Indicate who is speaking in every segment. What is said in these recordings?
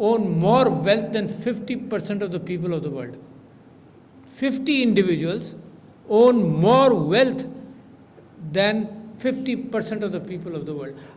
Speaker 1: own more wealth than 50% of the people of the world. 50 individuals own more wealth than 50% of the people of the world.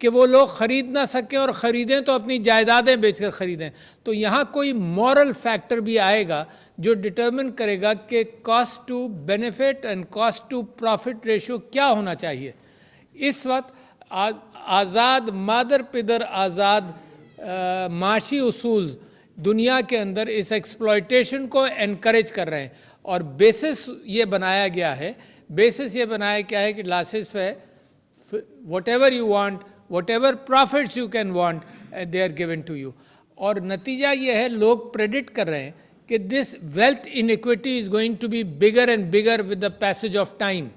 Speaker 1: کہ وہ لوگ خرید نہ سکیں اور خریدیں تو اپنی جائیدادیں بیچ کر خریدیں. تو یہاں کوئی مورل فیکٹر بھی آئے گا جو ڈٹرمن کرے گا کہ cost to benefit and cost to profit ratio کیا ہونا چاہیے. اس وقت آزاد مادر پدر آزاد معاشی اصول دنیا کے اندر اس ایکسپلائٹیشن کو انکریج کر رہے ہیں، اور بیسس یہ بنایا گیا ہے کہ لاسز ہے whatever you want, whatever profits you can want they are given to you. اور نتیجہ یہ ہے لوگ پریڈکٹ کر رہے ہیں کہ this wealth inequity is going to be bigger and bigger with the passage of time.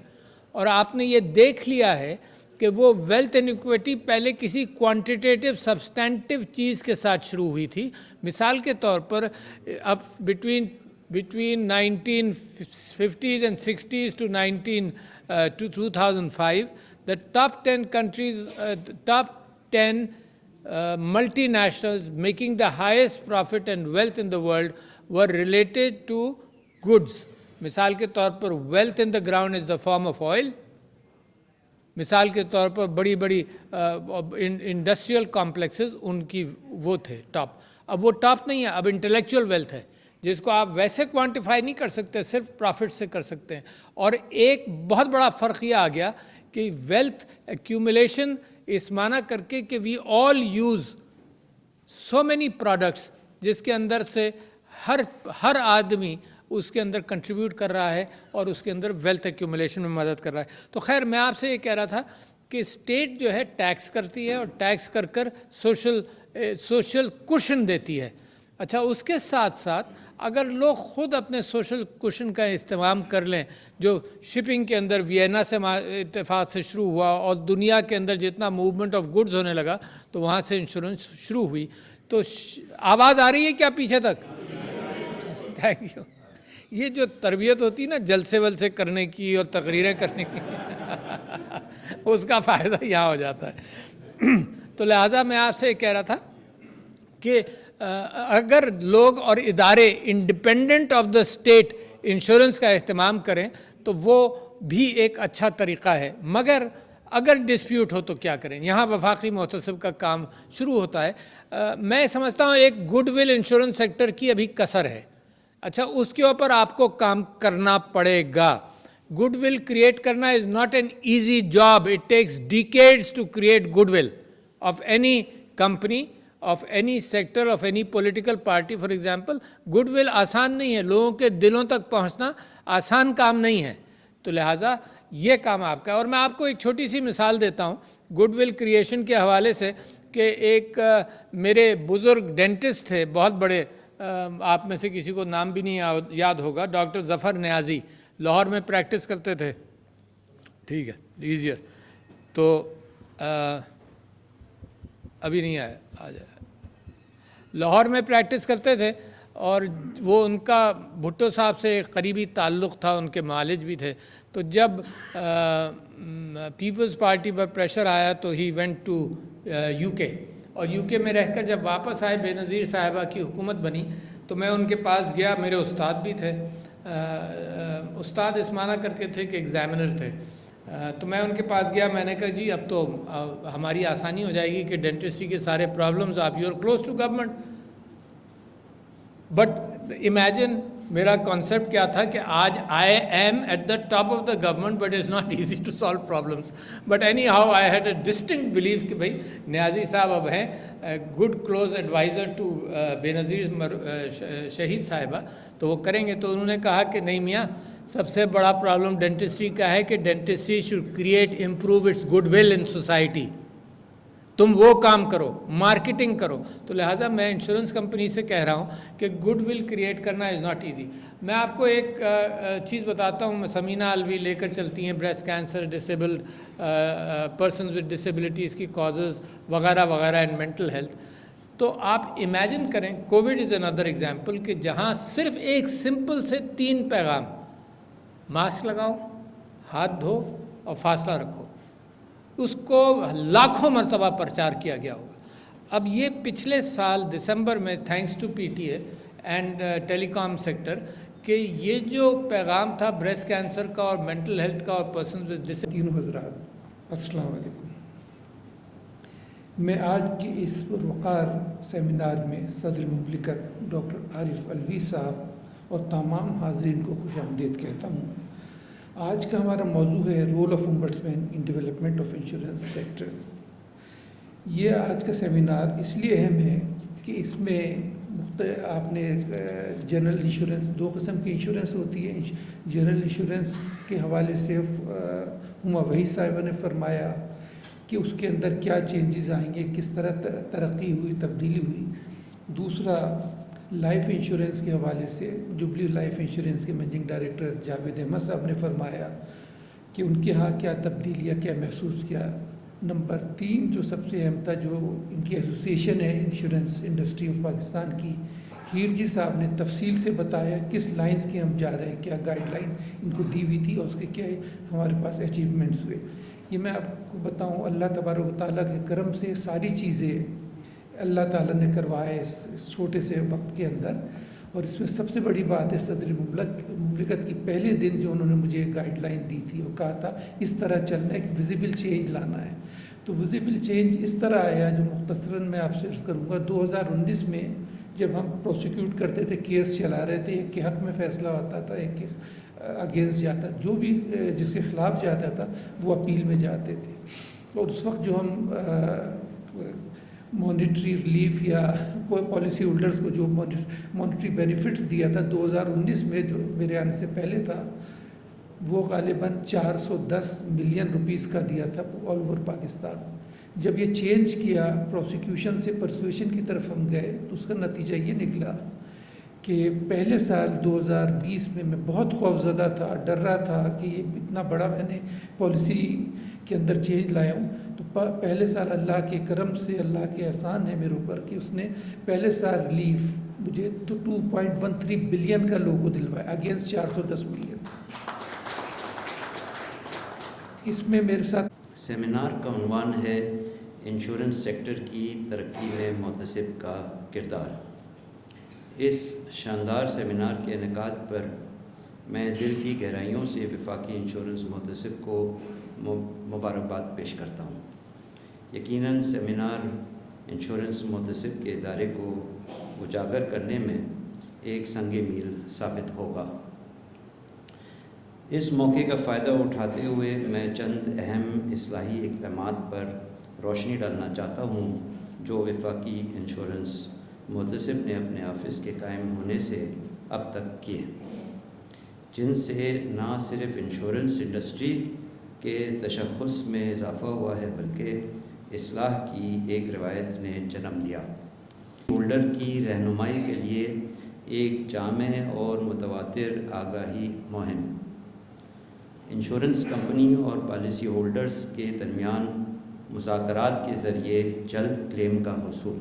Speaker 1: اور آپ نے یہ دیکھ لیا ہے کہ وہ ویلتھ انیکویٹی پہلے کسی کوانٹیٹیو سبسٹینٹیو چیز کے ساتھ شروع ہوئی تھی. مثال کے طور پر اب between 1950s and 60s to 2005, the top 10 countries, the top 10 multinationals making the highest profit and wealth in the world were related to goods. مثال کے طور پر wealth in the ground is the form of oil. مثال کے طور پر بڑی بڑی industrial complexes ان کی وہ تھے ٹاپ. اب وہ ٹاپ نہیں ہے، اب انٹلیکچوئل ویلتھ ہے جس کو آپ ویسے کوانٹیفائی نہیں کر سکتے، صرف پروفٹ سے کر سکتے ہیں. اور ایک بہت بڑا فرق یہ آ گیا کہ ویلتھ ایکیومولیشن اس معنی کر کے کہ وی آل یوز سو مینی پروڈکٹس جس کے اندر سے ہر آدمی اس کے اندر کنٹریبیوٹ کر رہا ہے اور اس کے اندر ویلتھ ایکیومولیشن میں مدد کر رہا ہے. تو خیر میں آپ سے یہ کہہ رہا تھا کہ اسٹیٹ جو ہے ٹیکس کرتی ہے اور ٹیکس کر سوشل کوشن دیتی ہے. اچھا، اس کے ساتھ ساتھ اگر لوگ خود اپنے سوشل کوشن کا اہتمام کر لیں، جو شپنگ کے اندر وینا سے اتفاق سے شروع ہوا اور دنیا کے اندر جتنا موومنٹ آف گڈز ہونے لگا تو وہاں سے انشورنس شروع ہوئی. تو آواز آ رہی ہے کیا پیچھے تک؟ Thank you. یہ جو تربیت ہوتی ہے نا جلسے ولسے کرنے کی اور تقریریں کرنے کی اس کا فائدہ یہاں ہو جاتا ہے. تو لہٰذا میں آپ سے یہ کہہ رہا تھا کہ اگر لوگ اور ادارے independent of the state insurance کا اہتمام کریں تو وہ بھی ایک اچھا طریقہ ہے. مگر اگر ڈسپیوٹ ہو تو کیا کریں؟ یہاں وفاقی محتسب کا کام شروع ہوتا ہے. میں سمجھتا ہوں ایک گڈ ول انشورنس سیکٹر کی ابھی کسر ہے. اچھا، اس کے اوپر آپ کو کام کرنا پڑے گا. گڈ ول کریٹ کرنا is not an easy job. It takes decades to create goodwill of any company, of any sector, of any political party. For example goodwill آسان نہیں ہے، لوگوں کے دلوں تک پہنچنا آسان کام نہیں ہے. تو لہٰذا یہ کام آپ کا. اور میں آپ کو ایک چھوٹی سی مثال دیتا ہوں گڈ ول کریشن کے حوالے سے کہ ایک میرے بزرگ ڈینٹسٹ تھے بہت بڑے، آپ میں سے کسی کو نام بھی نہیں یاد ہوگا، ڈاکٹر ظفر نیازی، لاہور میں پریکٹس کرتے تھے. ٹھیک ہے، ایزیئر. تو ابھی نہیں آیا، آ جائے. لاہور میں پریکٹس کرتے تھے اور وہ ان کا بھٹو صاحب سے قریبی تعلق تھا، ان کے معالج بھی تھے. تو جب پیپلز پارٹی پر پریشر آیا تو ہی وینٹ ٹو یو کے، اور یو کے میں رہ کر جب واپس آئے بے نظیر صاحبہ کی حکومت بنی تو میں ان کے پاس گیا. میرے استاد بھی تھے، استاد اس معنی کر کے تھے کہ ایگزامنر تھے. تو میں ان کے پاس گیا، میں نے کہا جی اب تو ہماری آسانی ہو جائے گی کہ ڈینٹسٹری کے سارے پرابلمز آپ you are close to government. But imagine میرا کانسیپٹ کیا تھا کہ آج I am at the top of the government but it's not easy to solve problems. But anyhow I had a distinct belief کہ بھائی نیازی صاحب اب ہیں گڈ کلوز ایڈوائزر ٹو بے نظیر شہید صاحبہ، تو وہ کریں گے. تو انہوں نے کہا کہ نہیں میاں، سب سے بڑا پرابلم ڈینٹسٹری کا ہے کہ dentistry should create improve its good will in society. تم وہ کام کرو، مارکیٹنگ کرو. تو لہٰذا میں انشورنس کمپنی سے کہہ رہا ہوں کہ گڈ ول کریٹ کرنا از ناٹ ایزی. میں آپ کو ایک چیز بتاتا ہوں. سمینہ الوی لے کر چلتی ہیں breast cancer, disabled persons with disabilities کی کازز وغیرہ وغیرہ اینڈ مینٹل ہیلتھ. تو آپ امیجن کریں کووڈ از اندر ایگزامپل کہ جہاں صرف ایک سمپل سے 3 پیغام، ماسک لگاؤ، ہاتھ دھو اور فاصلہ رکھو، اس کو لاکھوں مرتبہ پرچار کیا گیا ہوگا. اب یہ پچھلے سال دسمبر میں thanks to P T A and telecom sector کہ یہ جو پیغام تھا بریسٹ کینسر کا اور مینٹل ہیلتھ کا اور پرسنز ود ڈسیبلٹی.
Speaker 2: حضرات السلام علیکم. میں آج کے اس پروقار سیمینار میں صدر مملکت ڈاکٹر عارف علوی صاحب اور تمام حاضرین کو خوش آمدید کہتا ہوں۔ آج کا ہمارا موضوع ہے role of ombudsman in development of insurance sector. یہ آج کا سیمینار اس لیے اہم ہے کہ اس میں آپ نے جنرل انشورنس، دو قسم کی انشورنس ہوتی ہے۔ جنرل انشورنس کے حوالے سے ہما وحید صاحبہ نے فرمایا کہ اس کے اندر کیا چینجز آئیں گے، کس طرح ترقی ہوئی، تبدیلی ہوئی۔ دوسرا لائف انشورنس کے حوالے سے جبلی لائف انشورنس کے مینیجنگ ڈائریکٹر جاوید احمد صاحب نے فرمایا کہ ان کے ہاں کیا تبدیلیاں، کیا محسوس کیا۔ نمبر 3 جو سب سے اہم تھا، جو ان کی ایسوسیشن ہے انشورنس انڈسٹری آف پاکستان کی، ہیر جی صاحب نے تفصیل سے بتایا کس لائنز کے ہم جا رہے ہیں، کیا گائیڈ لائن ان کو دی ہوئی تھی اور اس کے کیا ہمارے پاس اچیومنٹس ہوئے۔ یہ میں آپ کو بتاؤں، اللہ تبارک و تعالیٰ کے کرم سے ساری چیزیں اللہ تعالیٰ نے کروایا اس چھوٹے سے وقت کے اندر۔ اور اس میں سب سے بڑی بات ہے، صدر مملکت کی پہلے دن جو انہوں نے مجھے گائیڈ لائن دی تھی، وہ کہا تھا اس طرح چلنا ہے، ایک ویزیبل چینج لانا ہے۔ تو ویزیبل چینج اس طرح آیا جو مختصراً میں آپ سے عرض کروں گا۔ 2019 میں جب ہم پروسیکیوٹ کرتے تھے، کیس چلا رہے تھے، ایک کے حق میں فیصلہ ہوتا تھا، ایک کے اگینسٹ جاتا، جو بھی جس کے خلاف جاتا تھا وہ اپیل میں جاتے تھے۔ اور اس وقت جو ہم مانیٹری ریلیف یا پالیسی ہولڈرز کو جو مانیٹری بینیفٹس دیا تھا 2019 میں، جو میرے آنے سے پہلے تھا، وہ غالباً 410 ملین روپیز کا دیا تھا آل اوور پاکستان۔ جب یہ چینج کیا، پروسیکیوشن سے پرسویشن کی طرف ہم گئے، تو اس کا نتیجہ یہ نکلا کہ پہلے سال 2020 میں بہت خوف زدہ تھا، ڈر رہا تھا کہ یہ اتنا بڑا میں نے پالیسی کے اندر چینج لایا ہوں۔ تو پہلے سال اللہ کے کرم سے، اللہ کے احسان ہے میرے اوپر کہ اس نے پہلے سال ریلیف مجھے تو 2.13 بلین کا لوگوں کو دلوایا، اگینسٹ 410 ملین۔ اس میں میرے ساتھ
Speaker 3: سیمینار کا عنوان ہے انشورنس سیکٹر کی ترقی میں محتسب کا کردار۔ اس شاندار سیمینار کے انعقاد پر میں دل کی گہرائیوں سے وفاقی انشورنس محتسب کو مبارکباد پیش کرتا ہوں۔ یقیناً سیمینار انشورنس محتسب کے ادارے کو اجاگر کرنے میں ایک سنگ میل ثابت ہوگا۔ اس موقع کا فائدہ اٹھاتے ہوئے میں چند اہم اصلاحی اقدامات پر روشنی ڈالنا چاہتا ہوں جو وفاقی انشورنس محتسب نے اپنے آفس کے قائم ہونے سے اب تک کیے، جن سے نہ صرف انشورنس انڈسٹری کے تشخص میں اضافہ ہوا ہے بلکہ اصلاح کی ایک روایت نے جنم لیا۔ ہولڈر کی رہنمائی کے لیے ایک جامع اور متواتر آگاہی مہم، انشورنس کمپنی اور پالیسی ہولڈرز کے درمیان مذاکرات کے ذریعے جلد کلیم کا حصول،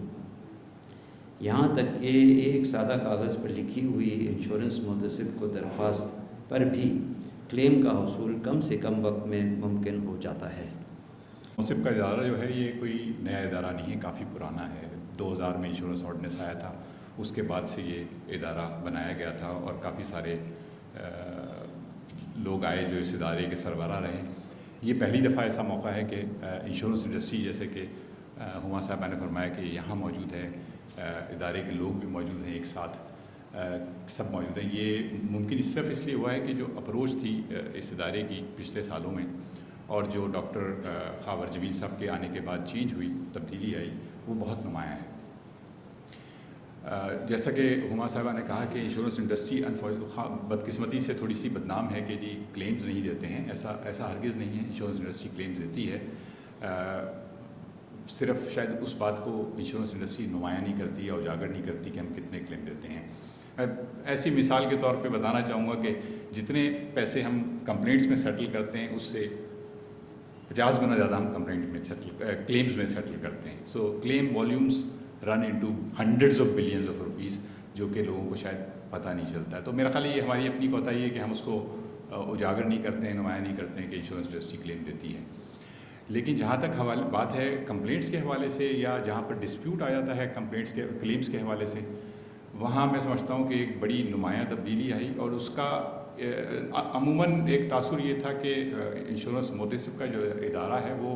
Speaker 3: یہاں تک کہ ایک سادہ کاغذ پر لکھی ہوئی انشورنس محتسب کو درخواست پر بھی کلیم کا حصول کم سے کم وقت میں ممکن ہو جاتا ہے۔
Speaker 4: محتسب کا ادارہ جو ہے یہ کوئی نیا ادارہ نہیں ہے، کافی پرانا ہے۔ 2000 میں انشورنس آرڈیننس آیا تھا، اس کے بعد سے یہ ادارہ بنایا گیا تھا اور کافی سارے لوگ آئے جو اس ادارے کے سربراہ رہے۔ یہ پہلی دفعہ ایسا موقع ہے کہ انشورنس انڈسٹری، جیسے کہ ہما صاحبہ نے فرمایا کہ یہاں موجود ہے، ادارے کے لوگ بھی موجود ہیں، ایک ساتھ سب موجود ہیں۔ یہ ممکن صرف اس لیے ہوا ہے کہ جو اپروچ تھی اس ادارے کی پچھلے سالوں میں، اور جو ڈاکٹر خاور جمیل صاحب کے آنے کے بعد چینج ہوئی، تبدیلی آئی، وہ بہت نمایاں ہے۔ جیسا کہ ہما صاحبہ نے کہا کہ انشورنس انڈسٹری بدقسمتی سے تھوڑی سی بدنام ہے کہ جی کلیمز نہیں دیتے ہیں۔ ایسا ہرگز نہیں ہے، انشورنس انڈسٹری کلیمز دیتی ہے، صرف شاید اس بات کو انشورنس انڈسٹری نمایاں نہیں کرتی یا اجاگر نہیں کرتی کہ ہم کتنے کلیم دیتے ہیں۔ ایسی مثال کے طور پہ بتانا چاہوں گا کہ جتنے پیسے ہم کمپلینٹس میں سیٹل کرتے ہیں، اس سے 50 گنا زیادہ ہم کلیمز میں سیٹل کرتے ہیں۔ So claim volumes run into hundreds of billions of rupees, جو کہ لوگوں کو شاید پتہ نہیں چلتا ہے۔ تو میرا خیال یہ ہماری اپنی کوتاہی ہے کہ ہم اس کو اجاگر نہیں کرتے ہیں، نمایاں نہیں کرتے ہیں کہ انشورنس انڈسٹری کلیم دیتی ہے۔ لیکن جہاں تک بات ہے کمپلینٹس کے حوالے سے، یا جہاں پر ڈسپیوٹ آ جاتا ہے کلیمز کے حوالے سے، وہاں میں سمجھتا ہوں کہ ایک بڑی نمایاں تبدیلی آئی، اور اس کا عموماً ایک تاثر یہ تھا کہ انشورنس محتسب کا جو ادارہ ہے وہ